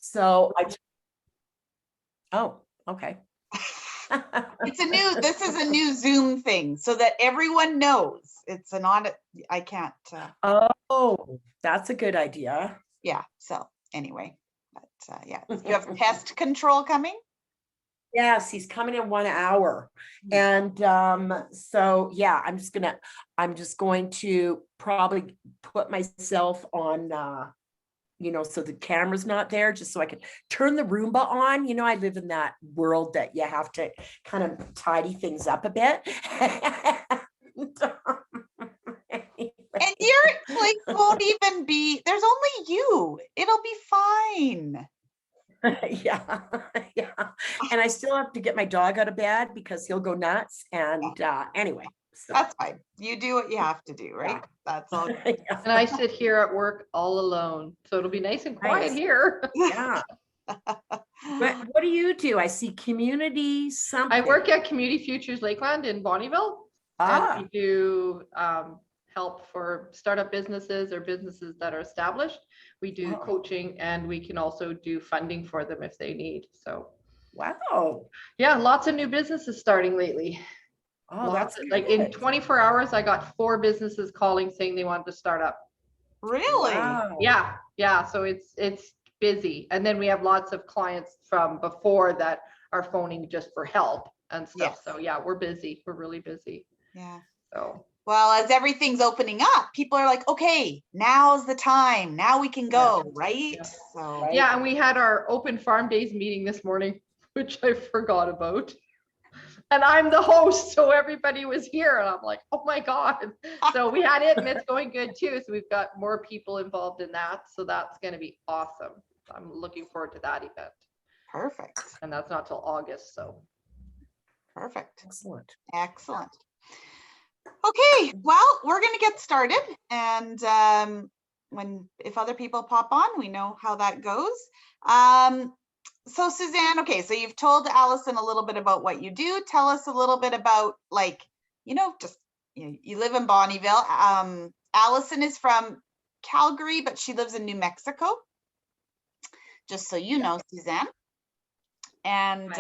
So oh, okay. This is a new Zoom thing so that everyone knows it's an audit. I can't, Oh, that's a good idea. yeah. So anyway, but yeah, you have pest control coming? Yes, he's coming in 1 hour. And so yeah, I'm just going to probably put myself on so the camera's not there, just so I can turn the Roomba on. I live in that world that you have to kind of tidy things up a bit. And your place won't even be, there's only you. It'll be fine. Yeah, yeah. And I still have to get my dog out of bed because he'll go nuts. And anyway, so That's fine. You do what you have to do, right? yeah. That's all. Yeah. And I sit here at work all alone, so it'll be nice and quiet Nice. here. Yeah. What do you do? I see community something. I work at Community Futures Lakeland in Bonnyville. And we do help for startup businesses or businesses that are established. We do coaching, and we can also do funding for them if they need. So wow. yeah, lots of new businesses starting lately. Oh, that's like in 24 hours, I got 4 businesses calling saying they wanted to start up. Really? Wow. Yeah. So it's busy. And then we have lots of clients from before that are phoning just for help and stuff. Yes. So yeah, we're busy. We're really busy. Yeah. So well, as everything's opening up, people are like, okay, now's the time. Now we can go, right? Yeah. So Right. yeah, and we had our open farm days meeting this morning, which I forgot about. And I'm the host, so everybody was here, and I'm like, oh my God. So we had it, and it's going good too. So we've got more people involved in that. So that's going to be awesome. I'm looking forward to that event. perfect. And that's not till August. So Perfect. Excellent. Excellent. Okay, well, we're going to get started. And if other people pop on, we know how that goes. So Suzanne, okay, so you've told Allison a little bit about what you do. Tell us a little bit about, like, you live in Bonnyville. Allison is from Calgary, but she lives in New Mexico. Just so you know, Suzanne. And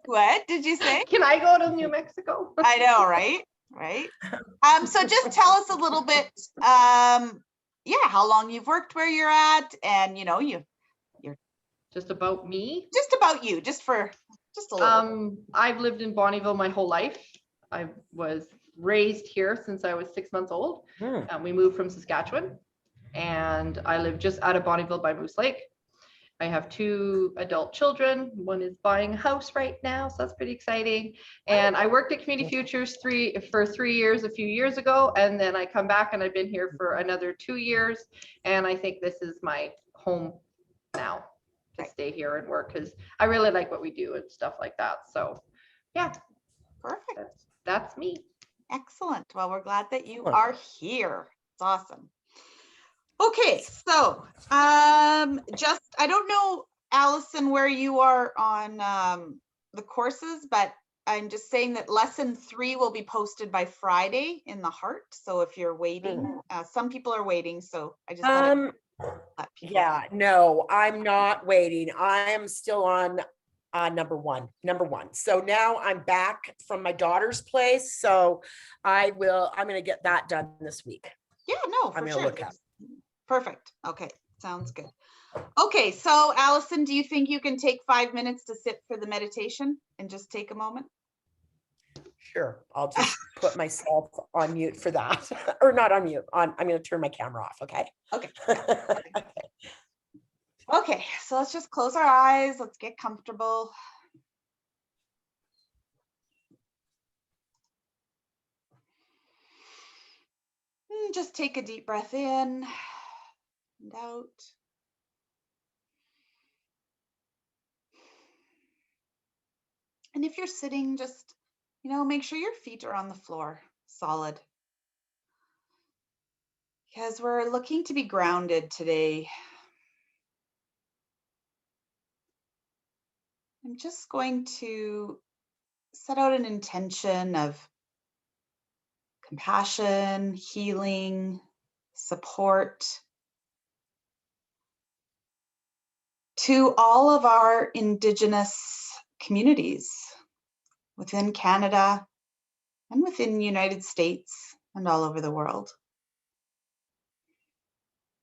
what did you say? can I go to New Mexico? I know, right? Right. So just tell us a little bit, how long you've worked where you're at, and you're Just about me. just about you, just a little. I've lived in Bonnyville my whole life. I was raised here since I was 6 months old. We moved from Saskatchewan, and I live just out of Bonnyville by Moose Lake. I have 2 adult children. One is buying a house right now, so that's pretty exciting. And I worked at Community Futures for 3 years a few years ago, and then I come back, and I've been here for another 2 years. And I think this is my home now to stay here and work, because I really like what we do and stuff like that. So yeah, Perfect. that's me. Excellent. Well, we're glad that you are here. It's awesome. Okay, so I don't know, Allison, where you are on the courses, but I'm just saying that lesson 3 will be posted by Friday in the Heart. So if you're waiting, some people are waiting. So I just thought yeah, no, I'm not waiting. I am still on number one. So now I'm back from my daughter's place. So I'm going to get that done this week. Yeah, no, I'm for going to sure. look up. Perfect. Okay, sounds good. Okay, so Allison, do you think you can take 5 minutes to sit for the meditation and just take a moment? Sure, I'll just put myself on mute for that. Or not on mute. I'm going to turn my camera off, okay? Okay. Okay, so let's just close our eyes. Let's get comfortable. Just take a deep breath in and out. And if you're sitting, just, make sure your feet are on the floor, solid. Because we're looking to be grounded today. I'm just going to set out an intention of compassion, healing, support. to all of our Indigenous communities within Canada and within the United States and all over the world.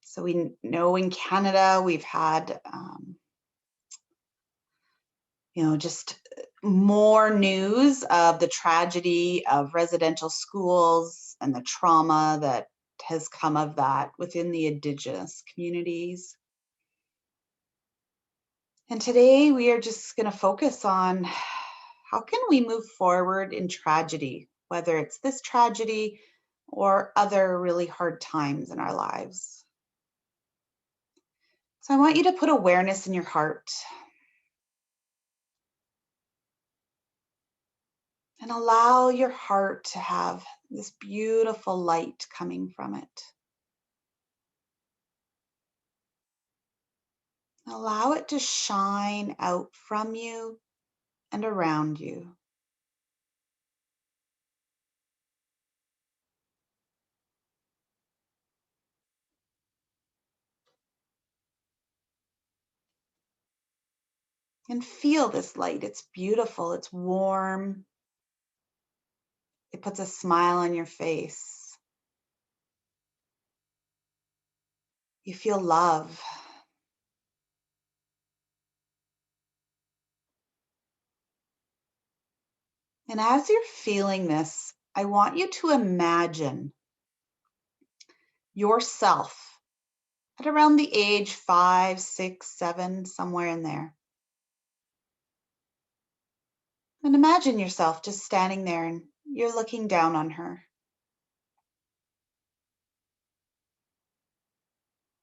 So we know in Canada, we've had, just more news of the tragedy of residential schools and the trauma that has come of that within the Indigenous communities. And today we are just going to focus on how can we move forward in tragedy, whether it's this tragedy or other really hard times in our lives. So I want you to put awareness in your heart and allow your heart to have this beautiful light coming from it. Allow it to shine out from you and around you. And feel this light. It's beautiful. It's warm. It puts a smile on your face. You feel love. And as you're feeling this, I want you to imagine yourself at around the age 5, 6, 7, somewhere in there. And imagine yourself just standing there and you're looking down on her.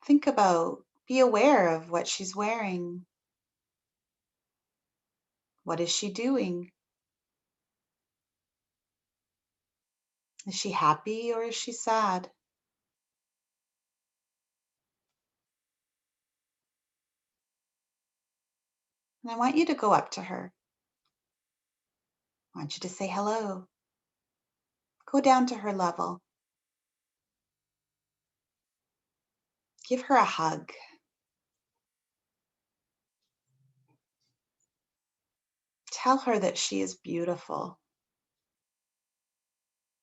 Think about, be aware of what she's wearing. What is she doing? Is she happy or is she sad? And I want you to go up to her. I want you to say hello. Go down to her level. Give her a hug. Tell her that she is beautiful,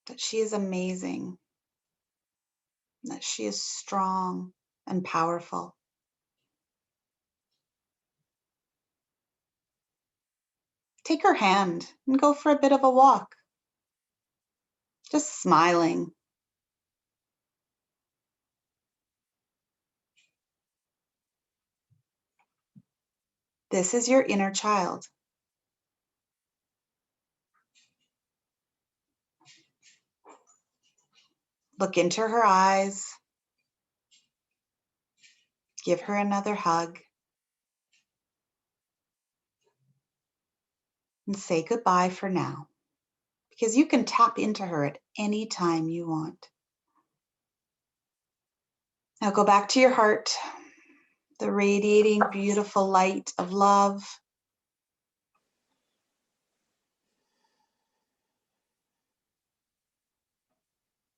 that she is amazing, that she is strong and powerful. Take her hand and go for a bit of a walk, just smiling. This is your inner child. Look into her eyes. Give her another hug. And say goodbye for now, because you can tap into her at any time you want. Now go back to your heart, the radiating, beautiful light of love.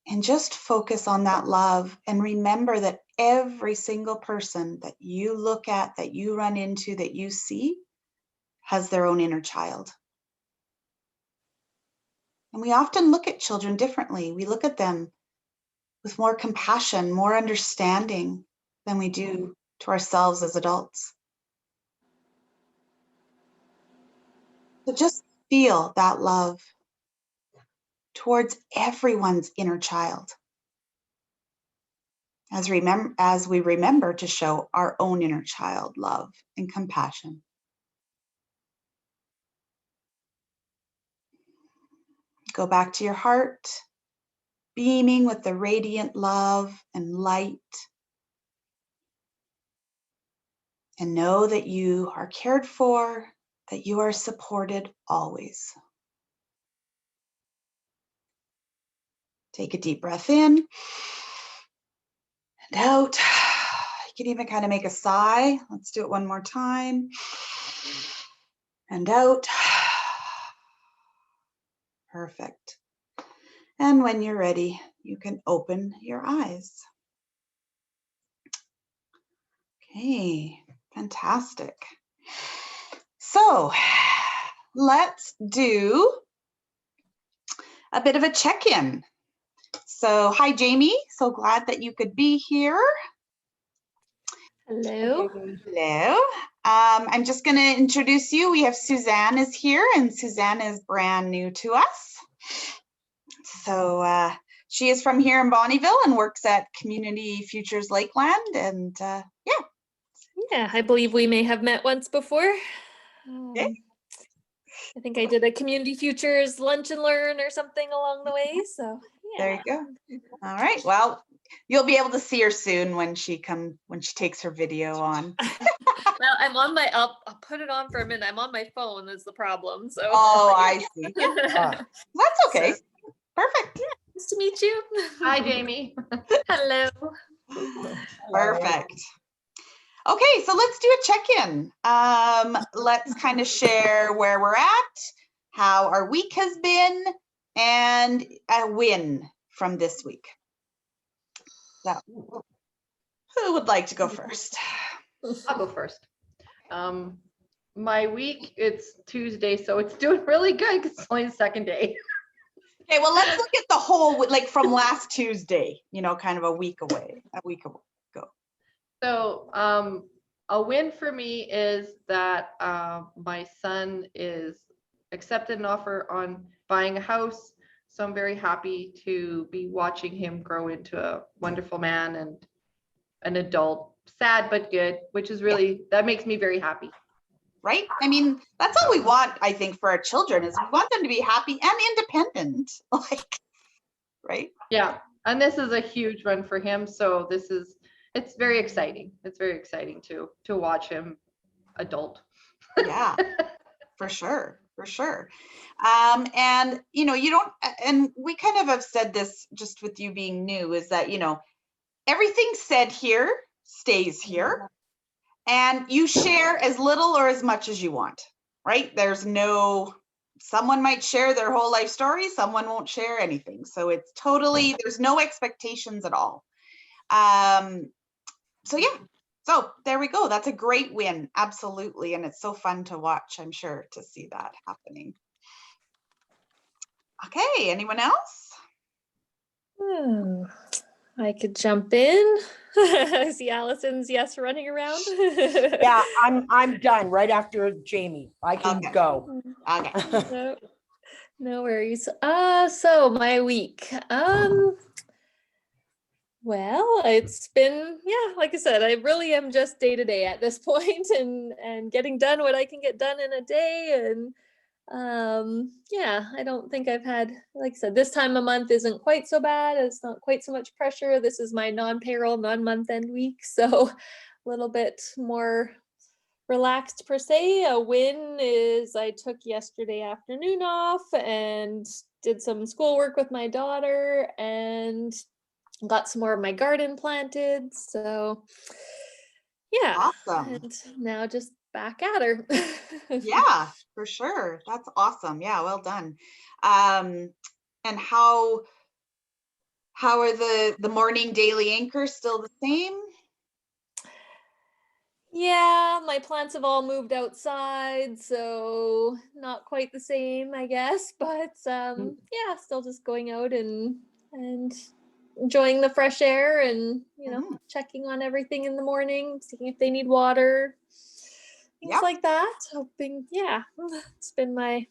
And just focus on that love and remember that every single person that you look at, that you run into, that you see, has their own inner child. And we often look at children differently. We look at them with more compassion, more understanding than we do to ourselves as adults. So just feel that love towards everyone's inner child as we remember to show our own inner child love and compassion. Go back to your heart, beaming with the radiant love and light. And know that you are cared for, that you are supported always. Take a deep breath in and out. You can even kind of make a sigh. Let's do it one more time. And out. Perfect. And when you're ready, you can open your eyes. Okay, Fantastic. So let's do a bit of a check-in. So hi, Jamie. So glad that you could be here. Hello. Hello. I'm just going to introduce you. We have Suzanne is here, and Suzanne is brand new to us. So she is from here in Bonnyville and works at Community Futures Lakeland. And Yeah, I believe we may have met once before. Okay. I think I did a Community Futures lunch and learn or something along the way. So yeah. there you go. All right. Well, you'll be able to see her soon when she takes her video on. Well, I'll put it on for a minute. I'm on my phone is the problem. So Oh, I see. Ah. That's okay. Perfect. nice to meet you. Hi, Jamie. Hello. Perfect. Okay, so let's do a check-in. Let's kind of share where we're at, how our week has been, and a win from this week. So, who would like to go first? I'll go first. My week, it's Tuesday, so it's doing really good because it's only the second day. Okay, well, let's look at the whole, like from last Tuesday, kind of a week ago. So a win for me is that my son is accepted an offer on buying a house. So I'm very happy to be watching him grow into a wonderful man and an adult, sad but good, which is really, that makes me very happy. Right? I mean, that's all we want, I think, for our children is we want them to be happy and independent. Right? Yeah, and this is a huge one for him. So it's very exciting. It's very exciting to watch him adult. Yeah, for sure. For sure. And, you don't, and we kind of have said this just with you being new is that, everything said here stays here and you share as little or as much as you want, right? Someone might share their whole life story. Someone won't share anything. So it's totally, there's no expectations at all. So yeah, so there we go. That's a great win. Absolutely. And it's so fun to watch, I'm sure, to see that happening. Okay, anyone else? Oh, I could jump in. I see Allison's yes running around. Yeah, I'm done right after Jamie. I can Okay. go. Okay. No worries. So my week. Well, it's been, like I said, I really am just day to day at this point and getting done what I can get done in a day. And I don't think I've had, like I said, this time of month isn't quite so bad. It's not quite so much pressure. This is my non-payroll, non-month end week. So a little bit more relaxed per se. A win is I took yesterday afternoon off and did some schoolwork with my daughter and got some more of my garden planted. So yeah. Awesome. And now just back at her. Yeah, for sure. That's awesome. Yeah, well done. And how are the morning daily anchors still the same? Yeah, my plants have all moved outside, so not quite the same, I guess. But still just going out and enjoying the fresh air and checking on everything in the morning, seeing if they need water, things like that. Hoping, it's been my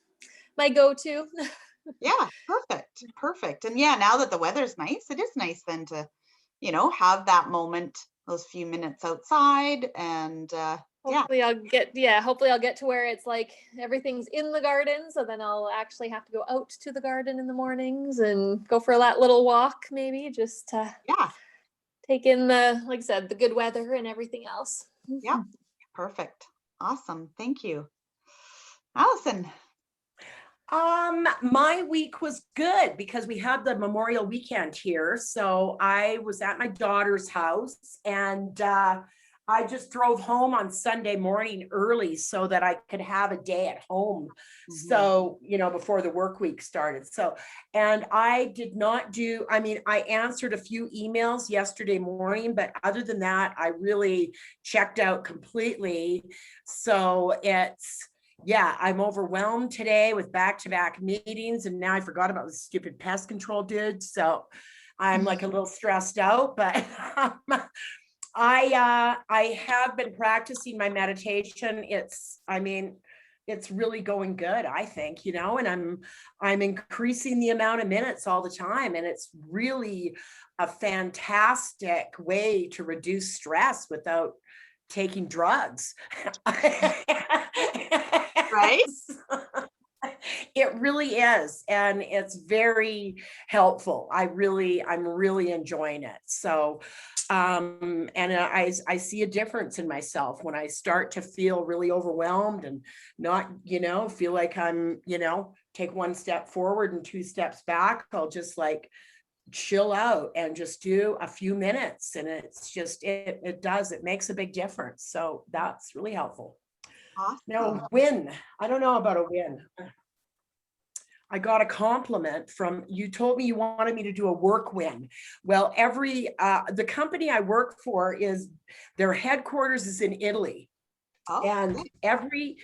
go-to. Yeah, perfect. And yeah, now that the weather's nice, it is nice then to, have that moment, those few minutes outside and Hopefully I'll get to where it's like everything's in the garden. So then I'll actually have to go out to the garden in the mornings and go for that little walk, maybe just to take in like I said, the good weather and everything else. Yeah, perfect. Awesome. Thank you. Allison. My week was good because we had the Memorial weekend here. So I was at my daughter's house and I just drove home on Sunday morning early so that I could have a day at home. So, before the work week started. So, and I did not do, I answered a few emails yesterday morning, but other than that, I really checked out completely. So I'm overwhelmed today with back-to-back meetings, and now I forgot about the stupid pest control dude. So I'm like a little stressed out, but I have been practicing my meditation. It's really going good, I think, and I'm increasing the amount of minutes all the time. And it's really a fantastic way to reduce stress without taking drugs. Right? It really is. And it's very helpful. I'm really enjoying it. So, and I see a difference in myself when I start to feel really overwhelmed and not, feel like I'm, take one step forward and two steps back. I'll just like chill out and just do a few minutes. And it's just, it makes a big difference. So that's really helpful. Awesome. Now, win. I don't know about a win. I got a compliment from, you told me you wanted me to do a work win. Well, the company I work for their headquarters is in Italy. Oh, And every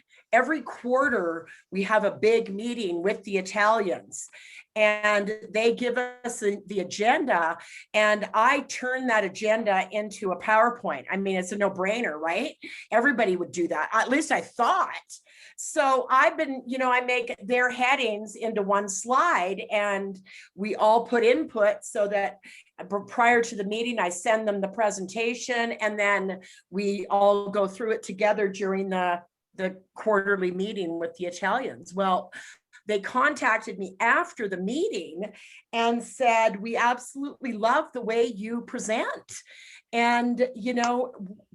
quarter we have a big meeting with the Italians, and they give us the agenda, and I turn that agenda into a PowerPoint. It's a no-brainer, right? Everybody would do that. At least I thought. So I've been, I make their headings into one slide, and we all put input so that prior to the meeting, I send them the presentation, and then we all go through it together during the quarterly meeting with the Italians. Well, they contacted me after the meeting and said, we absolutely love the way you present. And,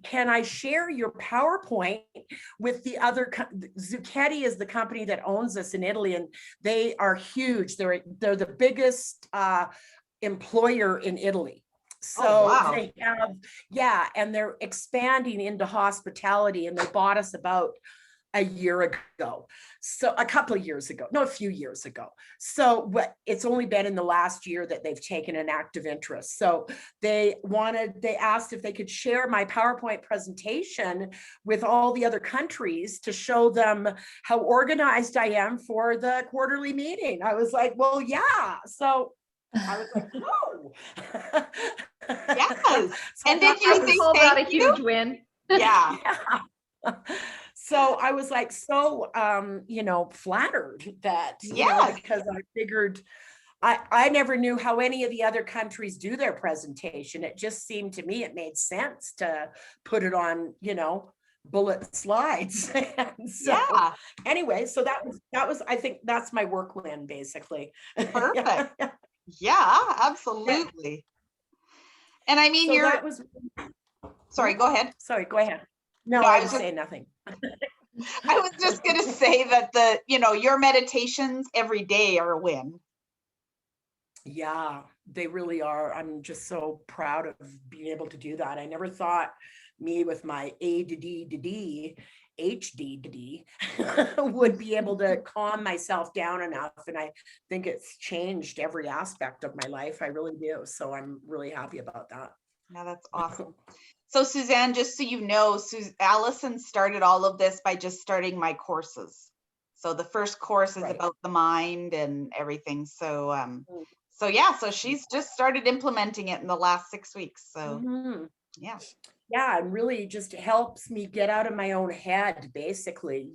can I share your PowerPoint with the other? Zucchetti is the company that owns us in Italy, and they are huge. They're the biggest employer in Italy. So wow. they have, and they're expanding into hospitality, and they bought us about a year ago. So a couple of years ago, no, a few years ago. So it's only been in the last year that they've taken an active interest. So they asked if they could share my PowerPoint presentation with all the other countries to show them how organized I am for the quarterly meeting. I was like, well, yeah. So I was like, whoa. Yes. So And did I you would say call that a thank you? huge win. Yeah. So I was like, flattered that, Yes. because I figured I never knew how any of the other countries do their presentation. It just seemed to me it made sense to put it on, bullet slides. And so Yeah. anyway, so that was, I think that's my work win, basically. Perfect. Yeah, absolutely. And So that was, sorry, go ahead. sorry, go ahead. No, No, I was saying nothing. I was just going to say that your meditations every day are a win. Yeah, they really are. I'm just so proud of being able to do that. I never thought me with my ADD, HD would be able to calm myself down enough. And I think it's changed every aspect of my life. I really do. So I'm really happy about that. Yeah, that's awesome. So Suzanne, just so you know, Allison started all of this by just starting my courses. So the first course is about the mind and everything. So, so she's just started implementing it in the last 6 weeks. So yeah. Yeah, and really just helps me get out of my own head, basically,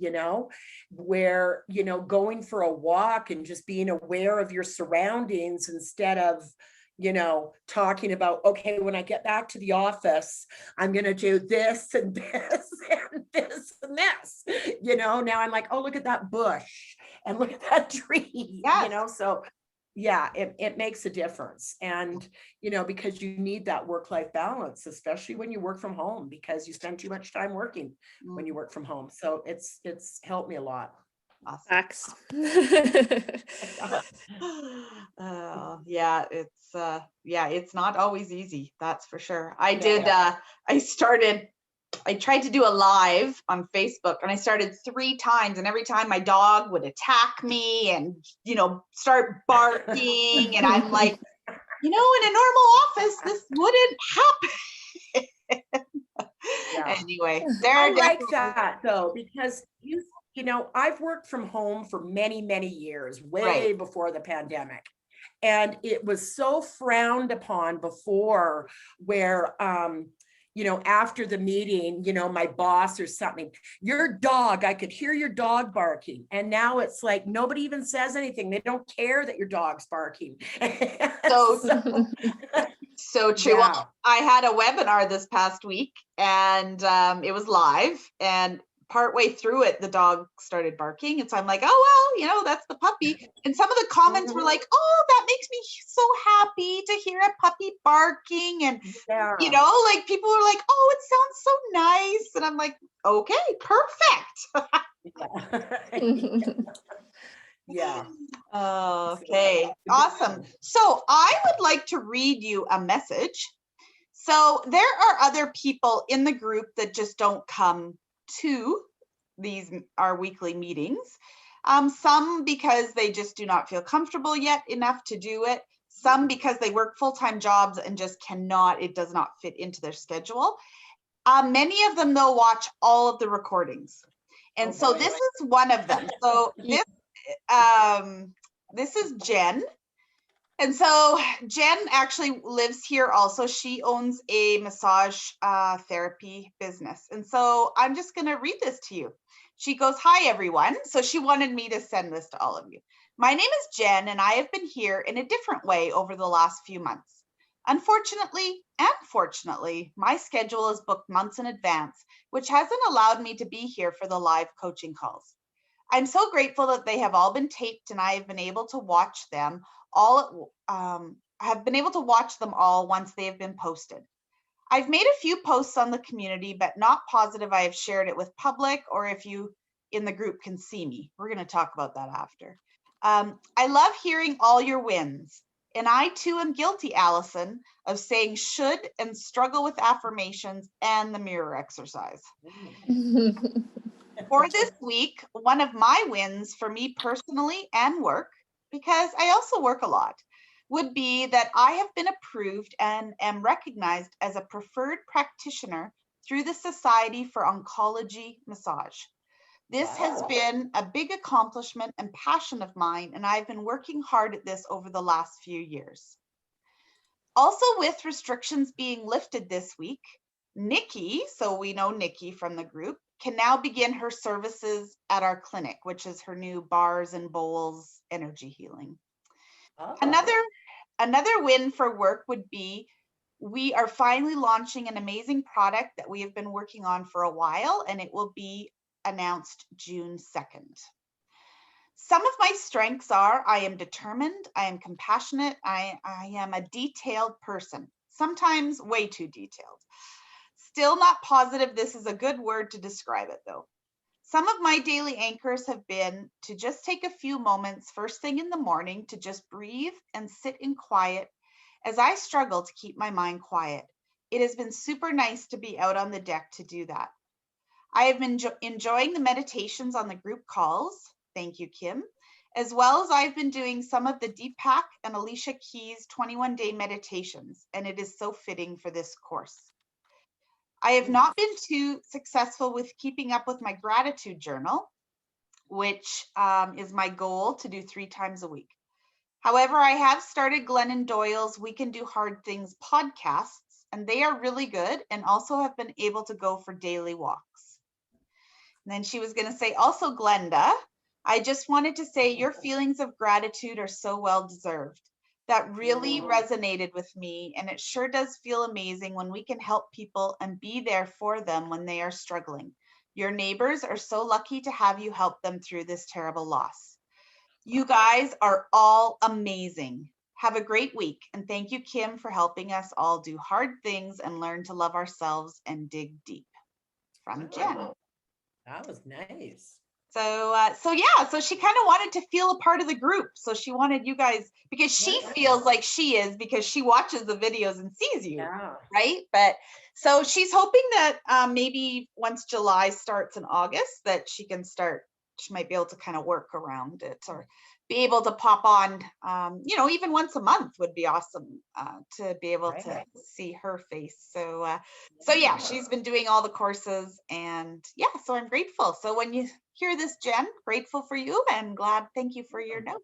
where, going for a walk and just being aware of your surroundings instead of, talking about, okay, when I get back to the office, I'm going to do this and this and this and this, now I'm like, oh, look at that bush and look at that tree, Yes. so yeah, it makes a difference. And, because you need that work-life balance, especially when you work from home, because you spend too much time working when you work from home. So it's helped me a lot. Awesome. Facts. Yeah, it's not always easy. That's for sure. I started I tried to do a live on Facebook, and I started 3 times, and every time my dog would attack me and, you know, start barking. And I'm like, you know, in a normal office, this wouldn't happen. Yeah. Anyway, I they're like definitely, that though, because you know, I've worked from home for many, many years, way Right. before the pandemic. And it was so frowned upon before where, you know, after the meeting, you know, my boss or something, your dog, I could hear your dog barking. And now it's like, nobody even says anything. They don't care that your dog's barking. So So, so true. yeah. Well, I had a webinar this past week, and it was live, and partway through it, the dog started barking. And so I'm like, oh, well, you know, that's the puppy. And some of the comments were Mhm. like, oh, that makes me so happy to hear a puppy barking. And, Yeah. you know, like people are like, oh, it sounds so nice. And I'm like, okay, perfect. Yeah. Okay, awesome. So I would like to read you a message. So there are other people in the group that just don't come to our weekly meetings. Some because they just do not feel comfortable yet enough to do it. Some because they work full-time jobs and just cannot, it does not fit into their schedule. Many of them though watch all of the recordings. And Oh, so boy. this is one of them. So this is Jen. And so Jen actually lives here also. She owns a massage therapy business. And so I'm just going to read this to you. She goes, hi, everyone. So she wanted me to send this to all of you. My name is Jen, and I have been here in a different way over the last few months. Unfortunately and fortunately, my schedule is booked months in advance, which hasn't allowed me to be here for the live coaching calls. I'm so grateful that they have all been taped, and I have been able to watch them all. Have been able to watch them all once they have been posted. I've made a few posts on the community, but not positive I have shared it with public or if you in the group can see me. We're going to talk about that after. I love hearing all your wins. And I too am guilty, Allison, of saying should and struggle with affirmations and the mirror exercise. For this week, one of my wins for me personally and work, because I also work a lot, would be that I have been approved and am recognized as a preferred practitioner through the Society for Oncology Massage. This has been a big accomplishment and passion of mine, and I've been working hard at this over the last few years. Also, with restrictions being lifted this week, Nikki, so we know Nikki from the group, can now begin her services at our clinic, which is her new bars and bowls energy healing. Oh. Another win for work would be we are finally launching an amazing product that we have been working on for a while, and it will be announced June 2nd. Some of my strengths are I am determined, I am compassionate, I am a detailed person, sometimes way too detailed. Still not positive this is a good word to describe it though. Some of my daily anchors have been to just take a few moments first thing in the morning to just breathe and sit in quiet as I struggle to keep my mind quiet. It has been super nice to be out on the deck to do that. I have been enjoying the meditations on the group calls. Thank you, Kim. As well as I've been doing some of the Deepak and Alicia Keys 21-day meditations, and it is so fitting for this course. I have not been too successful with keeping up with my gratitude journal, which is my goal to do 3 times a week. However, I have started Glennon Doyle's We Can Do Hard Things podcasts, and they are really good, and also have been able to go for daily walks. And then she was going to say, also, Glenda, I just wanted to say your feelings of gratitude are so well deserved. That really resonated with me, and it sure does feel amazing when we can help people and be there for them when they are struggling. Your neighbors are so lucky to have you help them through this terrible loss. You guys are all amazing. Have a great week, and thank you, Kim, for helping us all do hard things and learn to love ourselves and dig deep. From Jen. That was nice. So yeah, so she kind of wanted to feel a part of the group. So she wanted you guys, because she Yeah. feels like she is, because she watches the videos and sees you, Yeah. right? But so she's hoping that maybe once July starts in August, that she might be able to kind of work around it, or be able to pop on, even once a month would be awesome, to be able to Right. see her face. So yeah, she's been doing all the courses, and yeah, so I'm grateful. So when you hear this, Jen, grateful for you and glad, thank you for your note.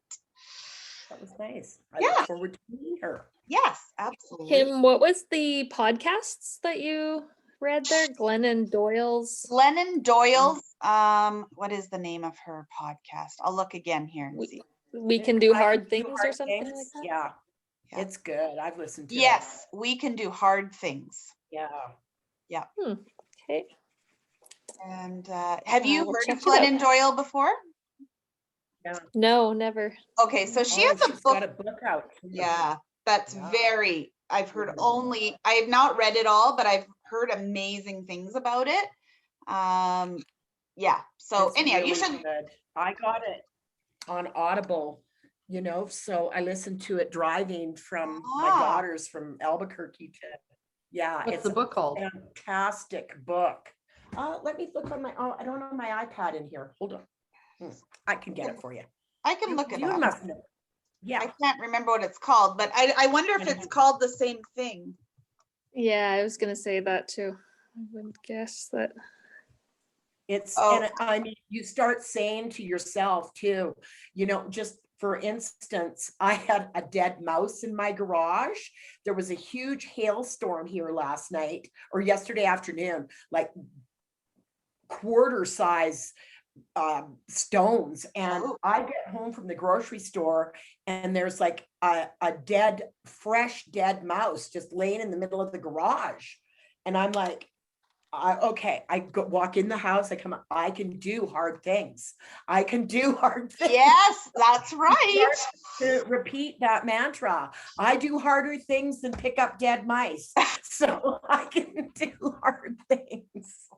That was nice. I Yeah. look forward to meeting her. Yes, absolutely. Kim, what was the podcasts that you read there? Glennon Doyle's. Glennon Doyle's, what is the name of her podcast? I'll look again here and see. We Can Do I Can Hard Do Things or Hard something like Things. that? Yeah, Yeah. it's good. I've listened to it. Yes, We Can Do Hard Things. Yeah. Okay. And have you We'll heard of check it out. Glennon Doyle before? Yeah. No, never. Okay, so she Oh, has a she's book. got a book out. Yeah, that's Yeah. I've heard I have not read it all, but I've heard amazing things about it. Yeah, so It's anyhow, you really should, good. I got it on Audible, so I listened to it driving from my Ah. daughters from Albuquerque to, yeah, What's it's the a book called? fantastic book. Let me look on I don't have my iPad in here. Hold on. I can get it for you. I can look it You up. must know. I Yeah. can't remember what it's called, but I wonder if it's called the same thing. Yeah, I was gonna say that too. I would guess that. It's, Oh. and I mean, you start saying to yourself too, just for instance, I had a dead mouse in my garage. There was a huge hailstorm here last night or yesterday afternoon, like quarter size stones. And Oh. I get home from the grocery store and there's like a fresh dead mouse just laying in the middle of the garage. And I'm like, walk in the house, I come out, I can do hard things. I can do hard things. Yes, that's right. To repeat that mantra. I do harder things than pick up dead mice. So I can do hard things.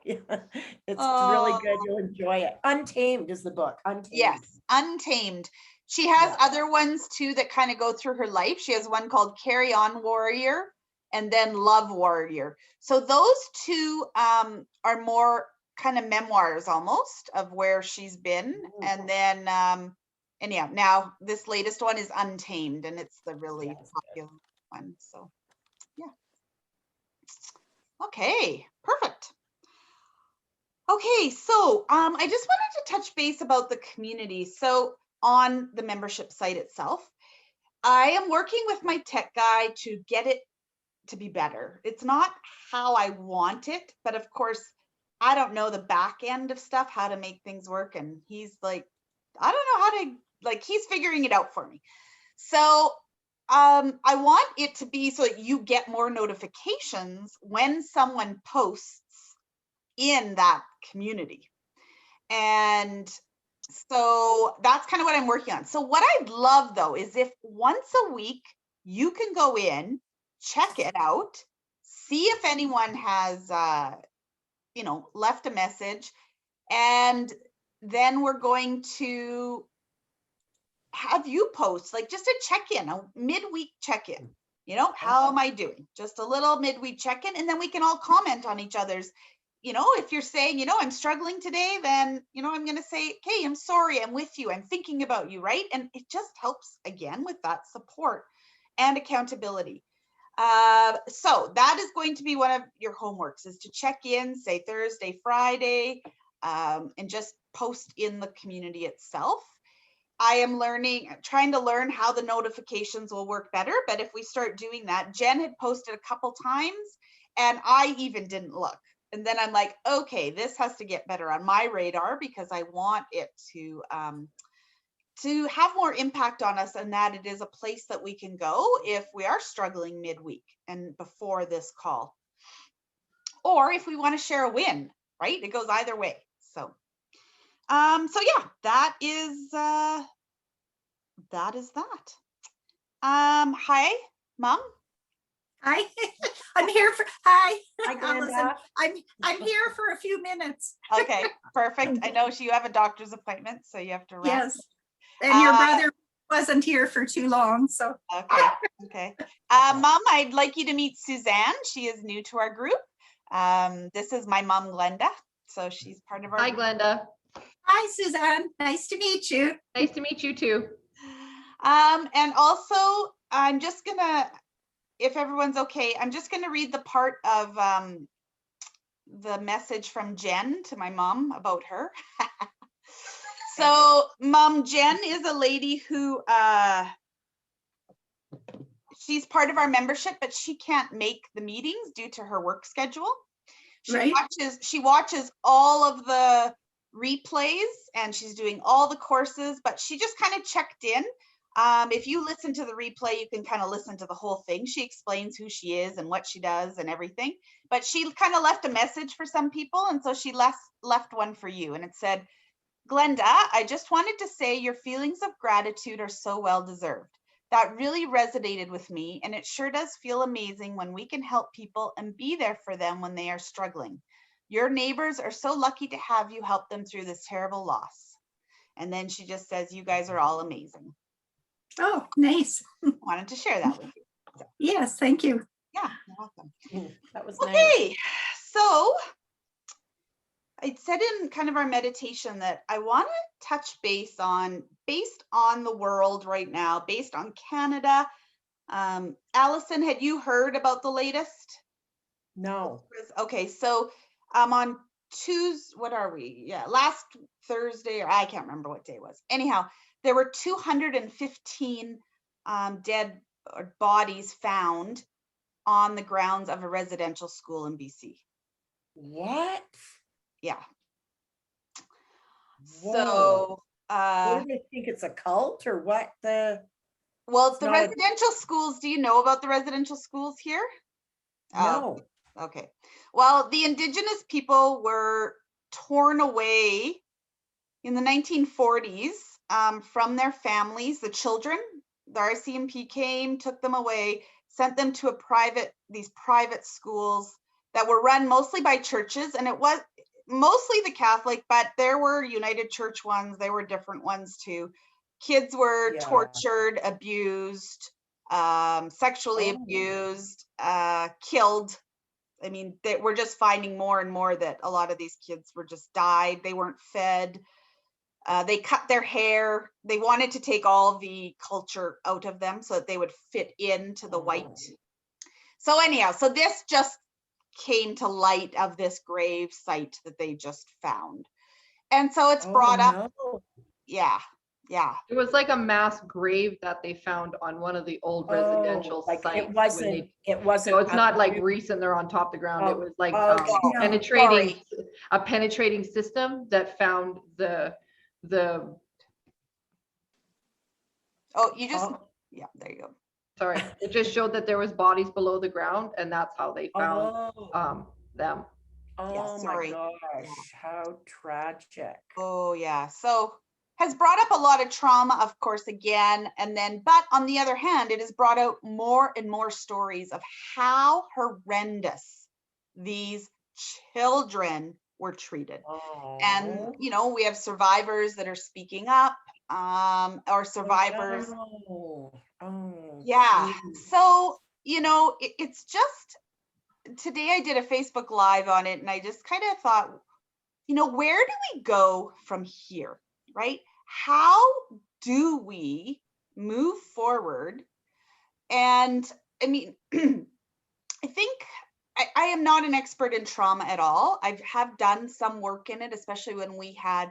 Yeah, it's really Oh. good. You'll enjoy it. Untamed is the book. Untamed. Yes, Untamed. She has Yeah. other ones too that kind of go through her life. She has one called Carry On Warrior and then Love Warrior. So those two are more kind of memoirs almost of where she's been. And then anyhow, now this latest one is Untamed, and it's the really popular one. So yeah. Okay, perfect. Okay, so I just wanted to touch base about the community. So on the membership site itself, I am working with my tech guy to get it to be better. It's not how I want it, but of course, I don't know the back end of stuff, how to make things work. And he's like, I don't know how to, he's figuring it out for me. So I want it to be so that you get more notifications when someone posts in that community. And so that's kind of what I'm working on. So what I'd love though is if once a week you can go in, check it out, see if anyone has left a message, and then we're going to have you post just a check-in, a midweek check-in. How am I doing? Just a little midweek check-in, and then we can all comment on each other's. If you're saying, I'm struggling today, then, I'm going to say, okay, I'm sorry, I'm with you, I'm thinking about you, right? And it just helps, again, with that support and accountability. So that is going to be one of your homeworks, is to check in, say Thursday, Friday, and just post in the community itself. I am trying to learn how the notifications will work better, but if we start doing that, Jen had posted a couple times and I even didn't look. And then I'm like, okay, this has to get better on my radar, because I want it to have more impact on us, and that it is a place that we can go if we are struggling midweek and before this call, or if we want to share a win, right? It goes either way. So yeah, that is that. Hi, Mom. Hi, I'm here for, hi. Hi, Allison. Glenda. I'm here for a few minutes. Okay, perfect. I know you have a doctor's appointment, so you have to rest. Yes. And your Uh, brother wasn't here for too long, so. Okay, okay. Mom, I'd like you to meet Suzanne. She is new to our group. This is my mom, Glenda. So she's part of our Hi, group. Glenda. Hi, Suzanne. Nice to meet you. Nice to meet you too. And also, I'm just gonna, if everyone's okay, I'm just gonna read the part of the message from Jen to my mom about her. So Mom Jen is a lady who she's part of our membership, but she can't make the meetings due to her work schedule. Right. She watches all of the replays and she's doing all the courses, but she just kind of checked in. If you listen to the replay, you can kind of listen to the whole thing. She explains who she is and what she does and everything, but she kind of left a message for some people. And so she left one for you, and it said, Glenda, I just wanted to say your feelings of gratitude are so well deserved. That really resonated with me, and it sure does feel amazing when we can help people and be there for them when they are struggling. Your neighbors are so lucky to have you help them through this terrible loss. And then she just says, you guys are all amazing. Oh, nice. Wanted to share that with you. Yes, thank you. Yeah, you're welcome. That was nice. Okay, so I said in kind of our meditation that I want to touch base on, based on the world right now, based on Canada. Allison, had you heard about the latest? No. Okay, so on Tuesday, what are we? Yeah, last Thursday, or I can't remember what day it was. Anyhow, there were 215 dead bodies found on the grounds of a residential school in BC. What? Yeah. Whoa. So What do they think, it's a cult or what? well, It's the not a- residential schools, do you know about the residential schools here? No. Okay. Well, the Indigenous people were torn away in the 1940s from their families, the children. The RCMP came, took them away, sent them to these private schools that were run mostly by churches, and it was mostly the Catholic, but there were United Church ones, there were different ones too. Kids were Yeah. tortured, abused, sexually abused, killed. I mean, we're just finding more and more that a lot of these kids were just died. They weren't fed. They cut their hair. They wanted to take all the culture out of them so that they would fit into the white. So anyhow, so this just came to light of this grave site that they just found. And so it's brought up. No. Yeah, yeah. It was like a mass grave that they found on one of the old residential Like sites. it when wasn't, they- it wasn't. So it's a not like real- recent, they're on top of the ground. It Oh, was like okay. No. penetrating, a penetrating system that found the, Oh, you just, Oh, yeah, there you go. sorry, it just showed that there was bodies below the ground, and that's how they found them. Oh my sorry. gosh, how tragic. Oh yeah, so has brought up a lot of trauma, of course, again, and then, but on the other hand, it has brought out more and more stories of how horrendous these children were treated. And, you know, we have survivors that are speaking up, or survivors. Yeah, so, you know, it's just, today I did a Facebook Live on it, and I just kind of thought, you know, where do we go from here, right? How do we move forward? And I mean, I think I am not an expert in trauma at all. I have done some work in it, especially when we had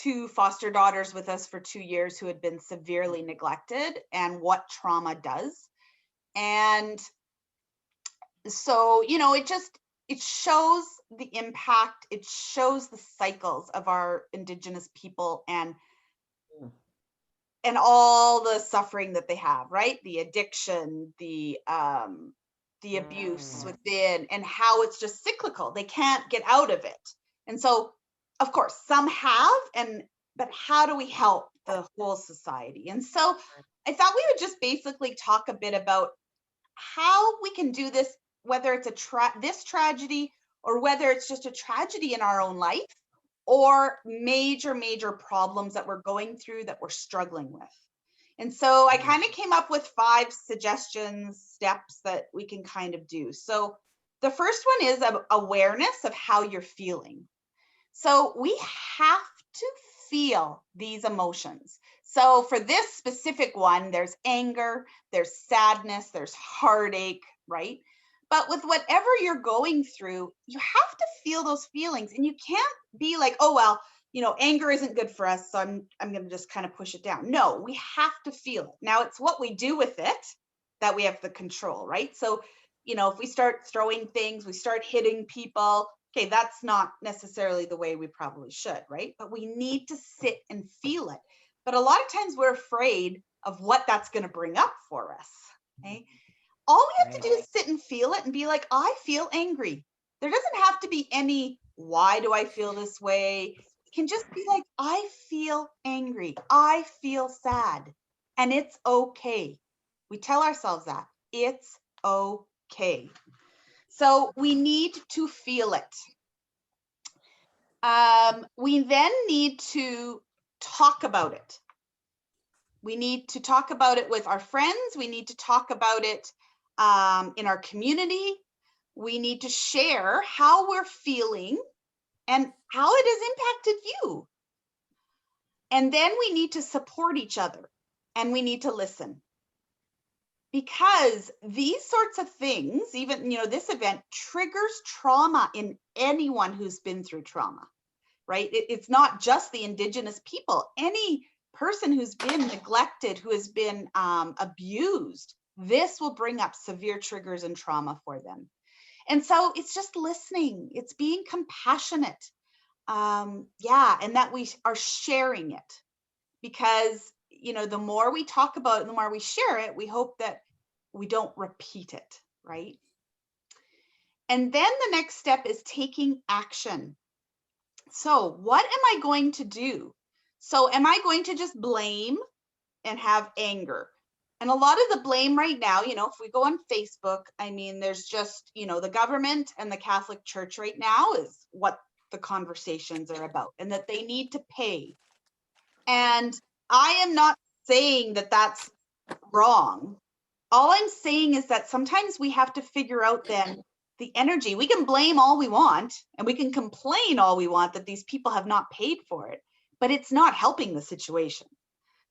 2 foster daughters with us for 2 years who had been severely neglected, and what trauma does. And so, you know, it shows the impact, it shows the cycles of our Indigenous people and all the suffering that they have, right? The addiction, the abuse within, and how it's just cyclical. They can't get out of it. And so, of course, some have, but how do we help the whole society? And so I thought we would just basically talk a bit about how we can do this, whether it's this tragedy or whether it's just a tragedy in our own life or major problems that we're going through that we're struggling with. And so I kind of came up with 5 suggestions, steps that we can kind of do. So the first one is awareness of how you're feeling. So we have to feel these emotions. So for this specific one, there's anger, there's sadness, there's heartache, right? But with whatever you're going through, you have to feel those feelings, and you can't be like, oh, well, you know, anger isn't good for us, so I'm going to just kind of push it down. No, we have to feel it. Now, it's what we do with it that we have the control, right? So, you know, if we start throwing things, we start hitting people, okay, that's not necessarily the way we probably should, right? But we need to sit and feel it. But a lot of times we're afraid of what that's going to bring up for us, okay? All we have to do is sit and feel it and be like, I feel angry. There doesn't have to be any, why do I feel this way? It can just be like, I feel angry. I feel sad. And it's okay. We tell ourselves that. It's okay. So we need to feel it. We then need to talk about it. We need to talk about it with our friends. We need to talk about it in our community. We need to share how we're feeling and how it has impacted you. And then we need to support each other, and we need to listen. Because these sorts of things, even, you know, this event triggers trauma in anyone who's been through trauma, right? It's not just the Indigenous people. Any person who's been neglected, who has been abused, this will bring up severe triggers and trauma for them. And so it's just listening. It's being compassionate. Yeah, and that we are sharing it, because, you know, the more we talk about it, the more we share it, we hope that we don't repeat it, right? And then the next step is taking action. So what am I going to do? So am I going to just blame and have anger? And a lot of the blame right now, you know, if we go on Facebook, I mean, there's just, you know, the government and the Catholic Church right now is what the conversations are about, and that they need to pay. And I am not saying that that's wrong. All I'm saying is that sometimes we have to figure out then the energy. We can blame all we want, and we can complain all we want that these people have not paid for it, but it's not helping the situation.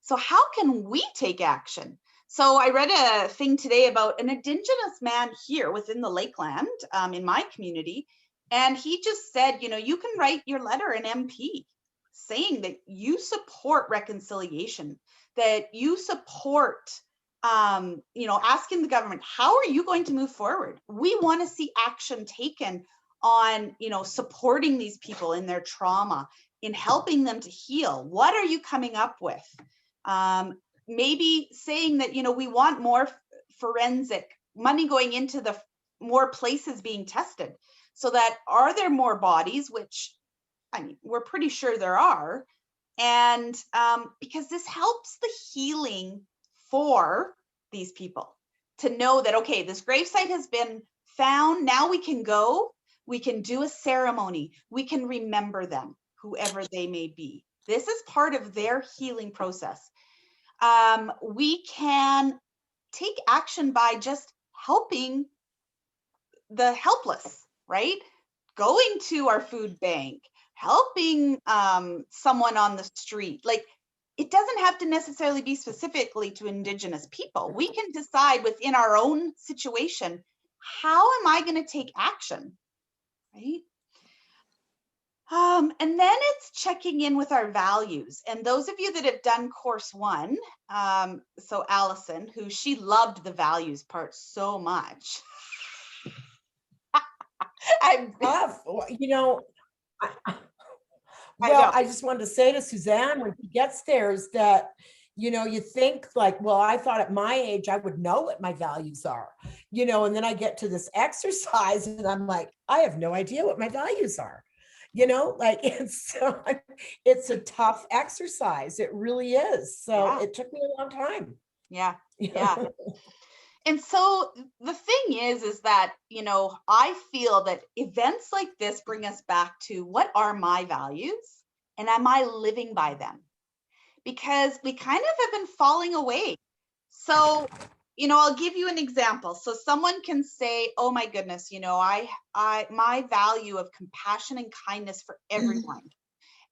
So how can we take action? So I read a thing today about an Indigenous man here within the Lakeland, in my community, and he just said, you know, you can write your letter an MP saying that you support reconciliation, that you support, you know, asking the government, how are you going to move forward? We want to see action taken on, you know, supporting these people in their trauma, in helping them to heal. What are you coming up with? Maybe saying that, you know, we want more forensic money going into the more places being tested, so that are there more bodies, which, I mean, we're pretty sure there are. And because this helps the healing for these people to know that, okay, this gravesite has been found. Now we can go, we can do a ceremony, we can remember them, whoever they may be. This is part of their healing process. We can take action by just helping the helpless, right? Going to our food bank, helping someone on the street. Like, it doesn't have to necessarily be specifically to Indigenous people. We can decide within our own situation, how am I going to take action, right? And then it's checking in with our values. And those of you that have done course 1, so Allison, who she loved the values part so much. Tough, you know. I Well, know. I just wanted to say to Suzanne, when she gets there, is that, you know, you think like, well, I thought at my age, I would know what my values are, you know, and then I get to this exercise and I'm like, I have no idea what my values are, you know, like it's a tough exercise. It really is. So Yeah. it took me a long time. Yeah. you Yeah. know? And so the thing is that, you know, I feel that events like this bring us back to what are my values and am I living by them? Because we kind of have been falling away. So, you know, I'll give you an example. So someone can say, oh my goodness, you know, my value of compassion and kindness for everyone.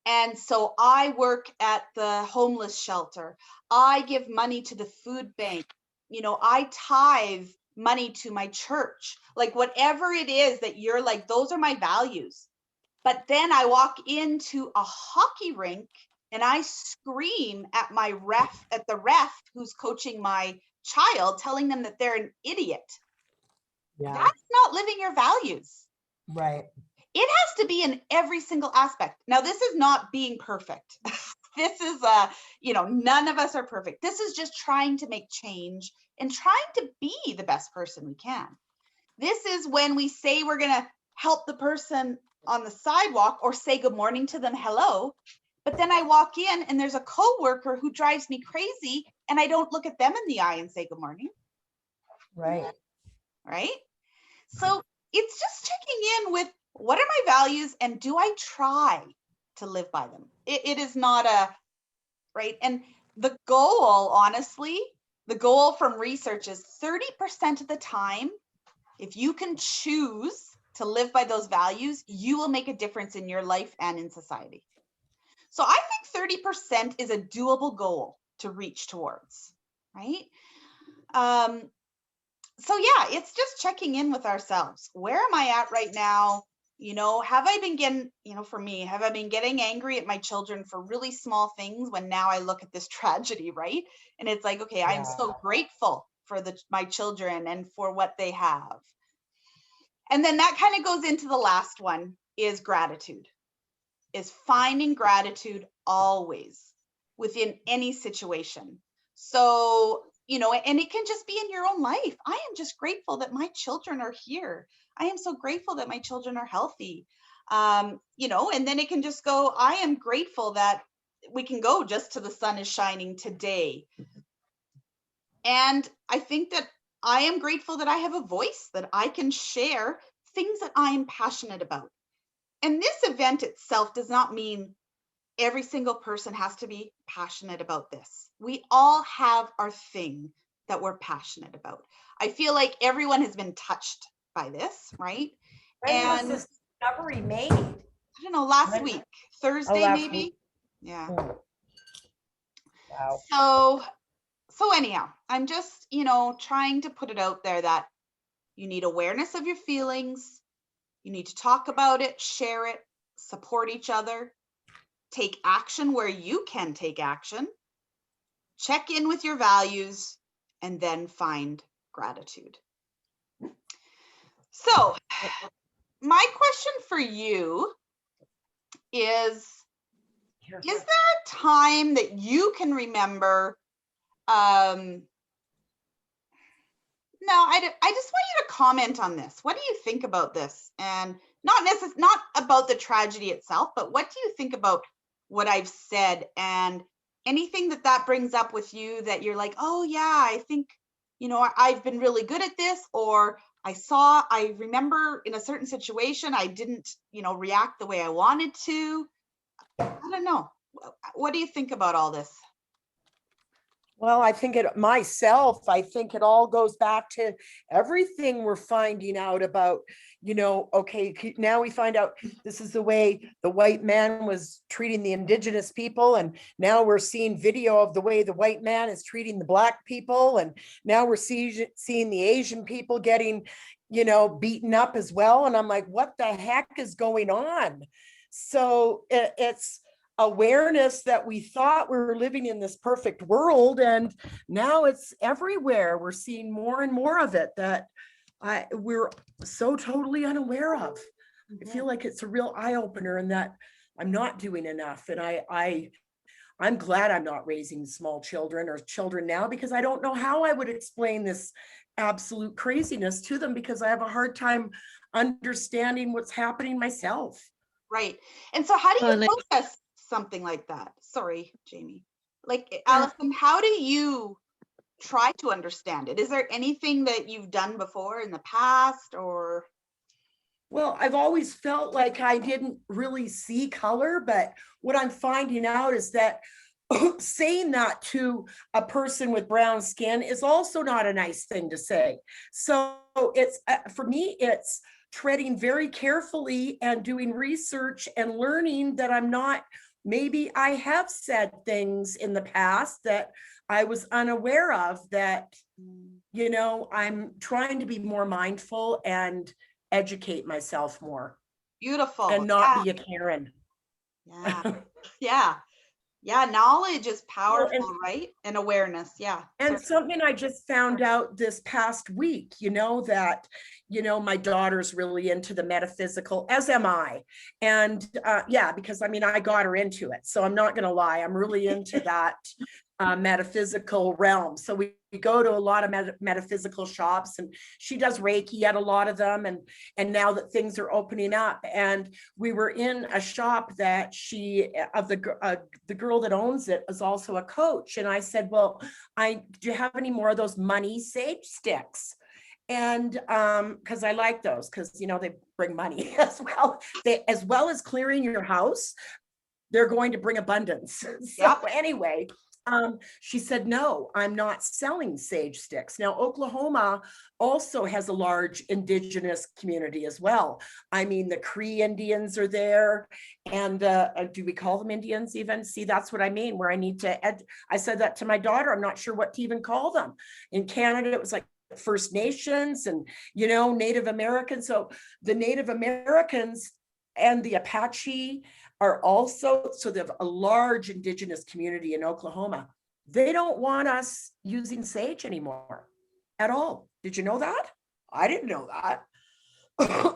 And so I work at the homeless shelter. I give money to the food bank. You know, I tithe money to my church. Like whatever it is that you're like, those are my values. But then I walk into a hockey rink and I scream at the ref who's coaching my child, telling them that they're an idiot. Yeah, That's not living your values. right. It has to be in every single aspect. Now, this is not being perfect. This is you know, none of us are perfect. This is just trying to make change and trying to be the best person we can. This is when we say we're going to help the person on the sidewalk or say good morning to them, hello. But then I walk in and there's a coworker who drives me crazy and I don't look at them in the eye and say good morning. Right. Right? So it's just checking in with what are my values and do I try to live by them? It is not right. And the goal, honestly, the goal from research is 30% of the time, if you can choose to live by those values, you will make a difference in your life and in society. So I think 30% is a doable goal to reach towards, right? So yeah, it's just checking in with ourselves. Where am I at right now? You know, have I been getting, you know, for me, have I been getting angry at my children for really small things when now I look at this tragedy, right? And it's like, okay, I'm so grateful for my children and for what they have. And then that kind of goes into the last one is gratitude, is finding gratitude always within any situation. So, you know, and it can just be in your own life. I am just grateful that my children are here. I am so grateful that my children are healthy. You know, and then it can just go, I am grateful that we can go just to the sun is shining today. And I think that I am grateful that I have a voice, that I can share things that I am passionate about. And this event itself does not mean every single person has to be passionate about this. We all have our thing that we're passionate about. I feel like everyone has been touched by this, right? When was And this discovery made? I don't know, last When- week, Thursday last maybe. week. Yeah. Wow. So anyhow, I'm just, you know, trying to put it out there that you need awareness of your feelings. You need to talk about it, share it, support each other, take action where you can take action, check in with your values, and then find gratitude. So my question for you is there a time that you can remember? No, I just want you to comment on this. What do you think about this? And not about the tragedy itself, but what do you think about what I've said and anything that brings up with you that you're like, oh yeah, I think, you know, I've been really good at this, or I remember in a certain situation, I didn't, you know, react the way I wanted to. I don't know. What do you think about all this? Well, I think I think it all goes back to everything we're finding out about, you know, okay, now we find out this is the way the white man was treating the indigenous people. And now we're seeing video of the way the white man is treating the black people. And now we're seeing the Asian people getting, you know, beaten up as well. And I'm like, what the heck is going on? So it's awareness that we thought we were living in this perfect world, and now it's everywhere. We're seeing more and more of it that we're so totally unaware of. I feel like it's a real eye-opener, and that I'm not doing enough. And I'm glad I'm not raising small children or children now, because I don't know how I would explain this absolute craziness to them, because I have a hard time understanding what's happening myself. Right. And so how do And you process something like that? Sorry, Jamie. Like, Allison, how do you try to understand it? Is there anything that you've done before in the past or? Well, I've always felt like I didn't really see color, but what I'm finding out is that saying that to a person with brown skin is also not a nice thing to say. So it's, for me, it's treading very carefully and doing research and learning that I'm not, maybe I have said things in the past that I was unaware of, that, you know, I'm trying to be more mindful and educate myself more Beautiful. and not be a Karen. Yeah. Yeah. Yeah. Knowledge is powerful, and- right? And awareness. Yeah. And certainly. something I just found out this past week, you know, that, you know, my daughter's really into the metaphysical, as am I. And yeah, because I mean, I got her into it. So I'm not going to lie, I'm really into that metaphysical realm. So we go to a lot of metaphysical shops, and she does Reiki at a lot of them. And now that things are opening up, and we were in a shop that the girl that owns it is also a coach. And I said, well, do you have any more of those money sage sticks? And because I like those, because you know they bring money as well. As well as clearing your house, they're going to bring abundance. So Yep. anyway, she said, no, I'm not selling sage sticks. Now, Oklahoma also has a large indigenous community as well. I mean, the Cree Indians are there. And do we call them Indians even? See, that's what I mean, where I need to I said that to my daughter. I'm not sure what to even call them. In Canada, it was like First Nations and, you know, Native Americans. So the Native Americans and the Apache are also, so they have a large indigenous community in Oklahoma. They don't want us using sage anymore at all. Did you know that? I didn't know that.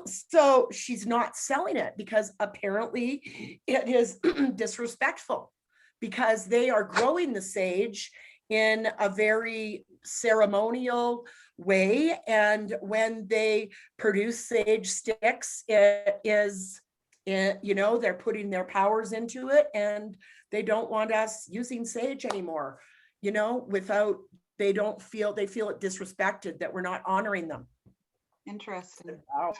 So she's not selling it because apparently it is disrespectful, because they are growing the sage in a very ceremonial way. And when they produce sage sticks, it is, you know, they're putting their powers into it, and they don't want us using sage anymore, you know, they feel it disrespected that we're not honoring them. Interesting. Wow.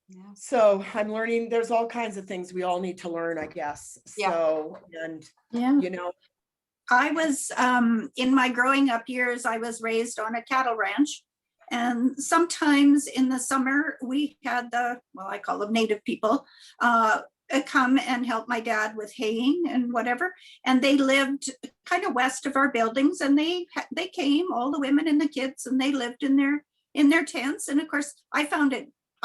Yeah. So I'm learning, there's all kinds of things we all need to learn, I guess. Yeah. So, and, Yeah. you know, I was, in my growing up years, I was raised on a cattle ranch. And sometimes in the summer, we had I call them native people, come and help my dad with haying and whatever. And they lived kind of west of our buildings, and they came, all the women and the kids, and they lived in their tents. And of course, I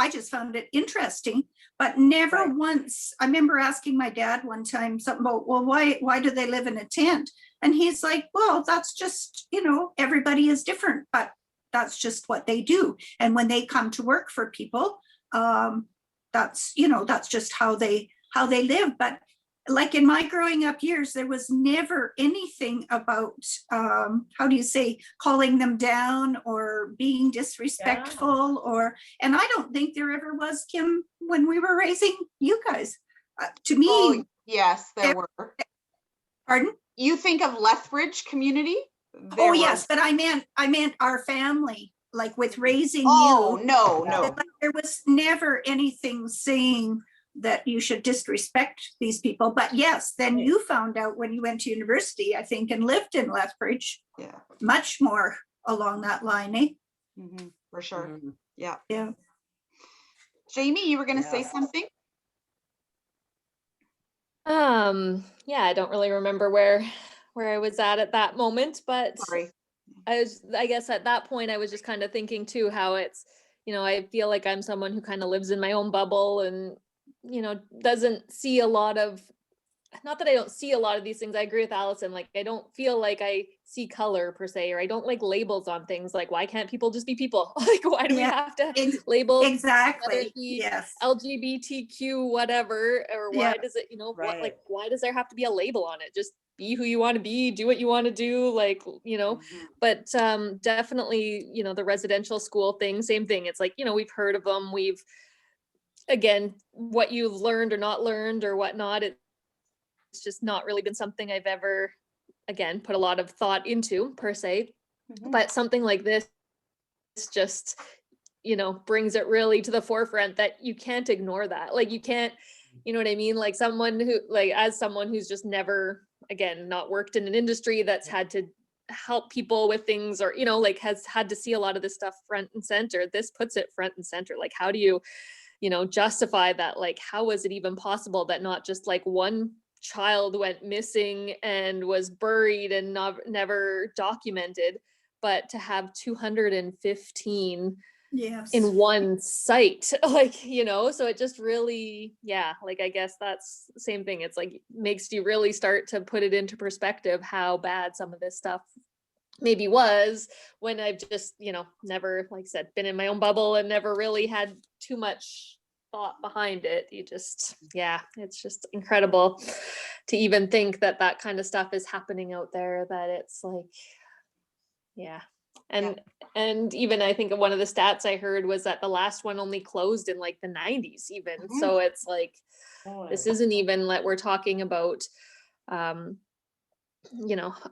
just found it interesting, but never Right. once. I remember asking my dad one time something about, well, why do they live in a tent? And he's like, well, that's just, you know, everybody is different, but that's just what they do. And when they come to work for people, that's, you know, that's just how they live. But like in my growing up years, there was never anything about, how do you say, calling them down or being disrespectful and I don't think there ever was, Kim, when we were raising you guys. To me, Oh, yes, there there- were. pardon? You think of Lethbridge community? Oh, yes, but I meant our family, like with raising Oh, you. no, Yeah. no. Like, there was never anything saying that you should disrespect these people. But yes, then you found out when you went to university, I think, and lived in Lethbridge, Yeah. much more along that line, eh? For sure. Mhm. Yeah. Yeah. Jamie, you were going to say Yes. something? Yeah, I don't really remember where I was at that moment, but Sorry. I guess at that point I was just kind of thinking too how it's, you know, I feel like I'm someone who kind of lives in my own bubble and, you know, doesn't see a lot of, not that I don't see a lot of these things. I agree with Allison. Like, I don't feel like I see color per se, or I don't like labels on things. Like, why can't people just be people? Like, why do we Yeah, have to ex- label whether Exactly. it be Yes. LGBTQ, whatever, or why Yeah. does it, you know, Right. why does there have to be a label on it? Just be who you want to be, do what you want to do, like, you know. But definitely, you know, the residential school thing, same thing. It's like, you know, we've heard of them. Again, what you've learned or not learned or whatnot, it's just not really been something I've ever again, put a lot of thought into per se, Mhm. but something like this just, brings it really to the forefront that you can't ignore that. Like you can't, you know what I mean? Like someone who, like, as someone who's just never, again, not worked in an industry that's had to help people with things, or, like has had to see a lot of this stuff front and center, this puts it front and center. Like, how do you, justify that? Like, how was it even possible that not just like one child went missing and was buried and never documented, but to have 215 Yes. in one site, like, so it just really, yeah, like, I guess that's the same thing. It's like, makes you really start to put it into perspective how bad some of this stuff maybe was, when I've just, never, like I said, been in my own bubble and never really had too much thought behind it. You just, yeah, it's just incredible to even think that that kind of stuff is happening out there, that it's like, yeah. And even I think one of the stats I heard was that the last one only closed in like the 90s even. Mhm. So it's like, this isn't even like we're talking about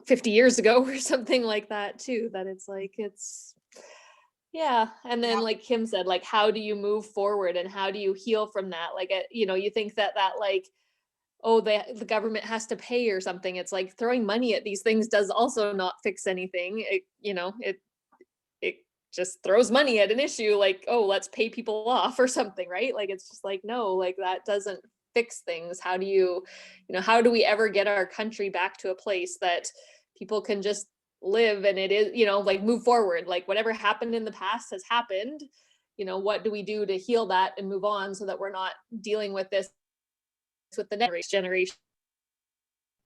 50 years ago or something like that too, that it's like, it's, yeah. And then Yep. like Kim said, like, how do you move forward and how do you heal from that? Like, you think that like, oh, the government has to pay or something. It's like throwing money at these things does also not fix anything. It just throws money at an issue, like, oh, let's pay people off or something, right? Like, it's just like, no, like that doesn't fix things. How do you, how do we ever get our country back to a place that people can just live, and it is, like, move forward? Like, whatever happened in the past has happened. What do we do to heal that and move on, so that we're not dealing with this with the next generation,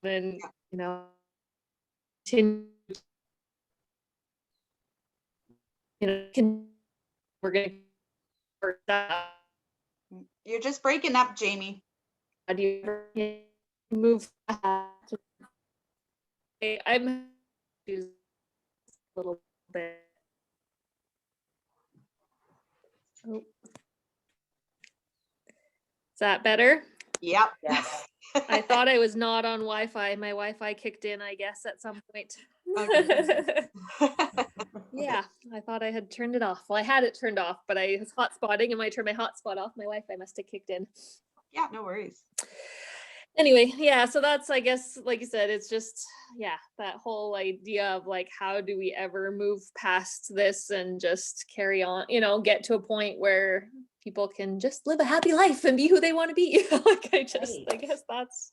and continue, we're gonna You're just breaking up, Jamie. how do you ever move fast? I'm a little bit. Oh. Is that better? Yep. Yes. I thought I was not on Wi-Fi. My Wi-Fi kicked in, I guess, at some point. Yeah, I thought I had turned it off. Well, I had it turned off, but I was hotspotting, and when I turned my hotspot off, my Wi-Fi must have kicked in. Yeah, no worries. Anyway, yeah, so that's, I guess, like you said, it's just, yeah, that whole idea of like, how do we ever move past this and just carry on, get to a point where people can just live a happy life and be who they want to be. Like, I guess that's,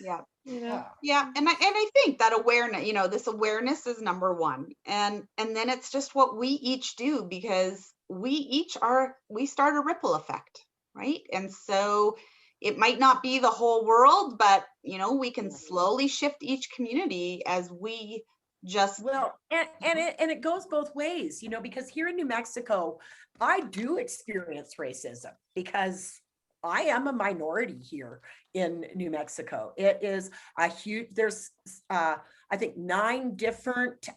Yeah. Yeah. Yeah, and I think that awareness, this awareness is number one, and then it's just what we each do, because we start a ripple effect, right? And so it might not be the whole world, but we can slowly shift each community as we just. Well, and it goes both ways, because here in New Mexico, I do experience racism because I am a minority here in New Mexico. It is a huge, there's I think 9 different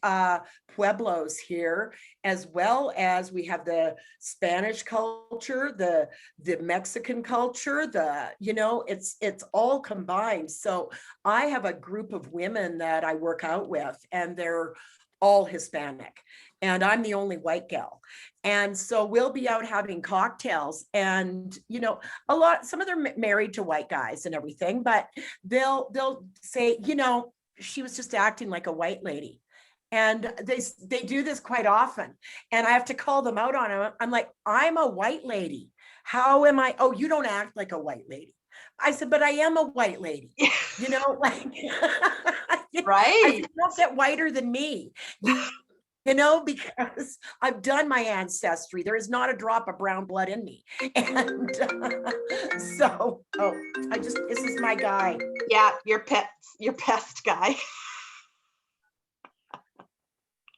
pueblos here, as well as we have the Spanish culture, the Mexican culture, it's all combined. So I have a group of women that I work out with, and they're all Hispanic, and I'm the only white gal. And so we'll be out having cocktails, and some of them married to white guys and everything, but they'll say, she was just acting like a white lady. And they do this quite often, and I have to call them out on it. I'm like, I'm a white lady. How am I? Oh, you don't act like a white lady. I said, but I am a white lady, like, Right. I said, don't get whiter than me, because I've done my ancestry. There is not a drop of brown blood in me. And so, this is my guy. Yeah, your pest guy.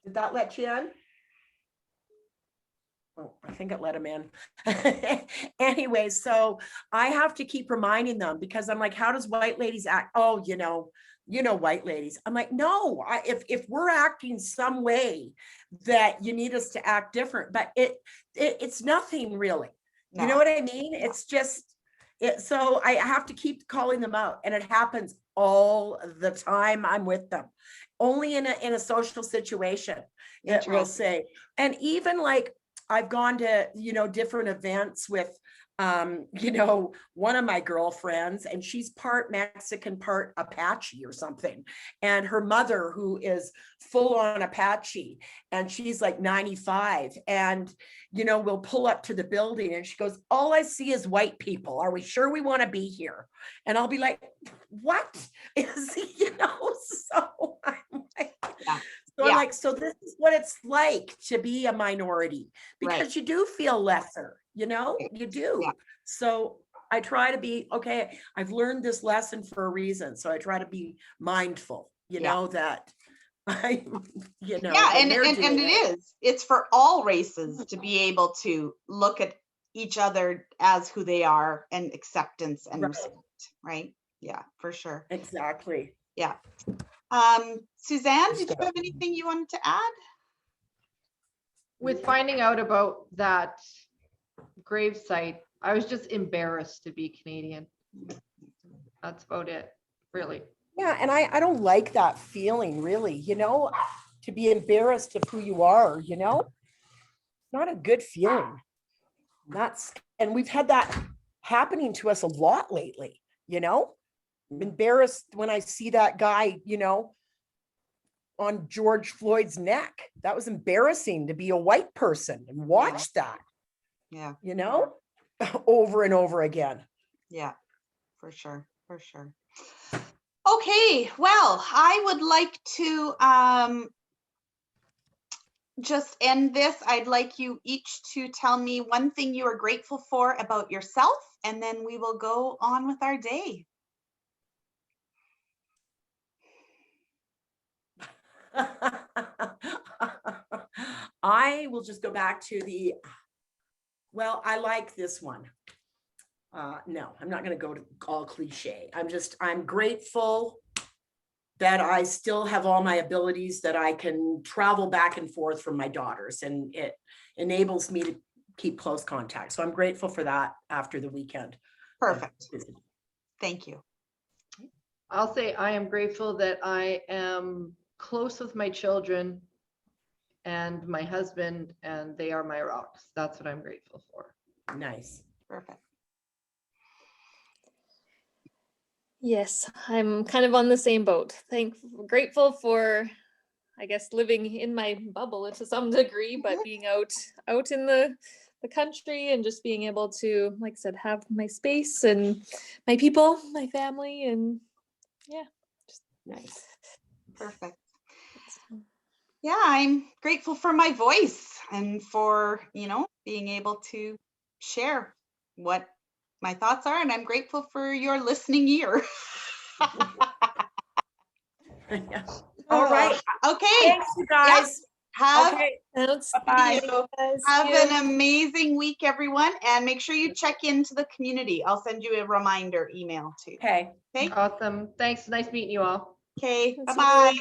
Did that let you in? Oh, I think it let him in. Anyway, so I have to keep reminding them, because I'm like, how does white ladies act? Oh, white ladies. I'm like, no, if we're acting some way that you need us to act different, but it's nothing really. No. You know what I mean? It's just, so I have to keep calling them out, and it happens all the time I'm with them. Only in a social situation, it will Interesting. say. And even like, I've gone to, different events with, one of my girlfriends, and she's part Mexican, part Apache or something. And her mother, who is full on Apache, and she's like 95. And, we'll pull up to the building and she goes, all I see is white people. Are we sure we want to be here? And I'll be like, what is, so I'm like, Yeah. so I'm Yeah. like, so this is what it's like to be a minority, because Right. you do feel lesser, you do. Yeah. So I try to be, okay, I've learned this lesson for a reason. So I try to be mindful, Yeah. that I, Yeah, that and they're and doing it is. It's for all races to be able to look at each other as who they are, and acceptance and Right. respect, right? Yeah, for sure. Exactly. Yeah. Suzanne, did you have anything you wanted to add? With finding out about that grave site, I was just embarrassed to be Canadian. That's about it, really. Yeah, and I don't like that feeling, really, to be embarrassed of who you are, not a good feeling. And we've had that happening to us a lot lately, I'm embarrassed when I see that guy, on George Floyd's neck. That was embarrassing to be a white person and watch that, Yeah, over and over again. yeah, for sure, for sure. Okay, well, I would like to just end this. I'd like you each to tell me one thing you are grateful for about yourself, and then we will go on with our day. I will just go back to I like this one. No, I'm not going to go to all cliche. I'm grateful that I still have all my abilities, that I can travel back and forth from my daughters, and it enables me to keep close contact. So I'm grateful for that after the weekend. Perfect. Thank you. I'll say I am grateful that I am close with my children and my husband, and they are my rocks. That's what I'm grateful for. Nice. Perfect. Yes, I'm kind of on the same boat. Grateful for, I guess, living in my bubble to some degree, but being out in the country and just being able to, like I said, have my space and my people, my family, and yeah. Nice. Perfect. Yeah, I'm grateful for my voice and for, being able to share what my thoughts are, and I'm grateful for your listening ear. Yeah. All right. Okay. Thanks, you guys. Have Okay. Bye. Have an amazing week, everyone, and make sure you check into the community. I'll send you a reminder email too. Okay. Okay. Awesome. Thanks. Nice meeting you all. Okay. See you. Bye-bye.